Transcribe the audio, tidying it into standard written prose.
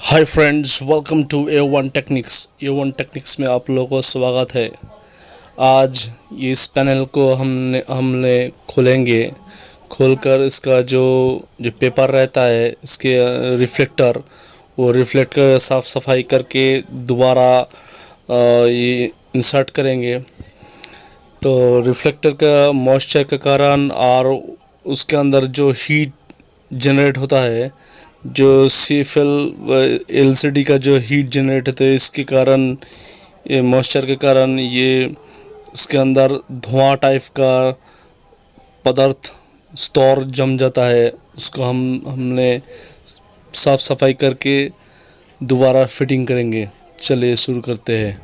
Hi friends, welcome to A1Technics में आप लोगों को स्वागत है। आज इस पैनल को हमने खोलेंगे। खोलकर इसका जो पेपर रहता है, इसके रिफ्लेक्टर, वो रिफ्लेक्टर साफ़ सफाई करके दोबारा ये इंसर्ट करेंगे। तो रिफ्लेक्टर का मॉइस्चर के कारण और उसके अंदर जो हीट जनरेट होता है, जो CFL LCD का जो हीट जनरेट होता है, इसके कारण, ये मॉइस्चर के कारण ये उसके अंदर धुआं टाइप का पदार्थ स्टोर जम जाता है। उसको हमने साफ़ सफाई करके दोबारा फिटिंग करेंगे। चलिए शुरू करते हैं।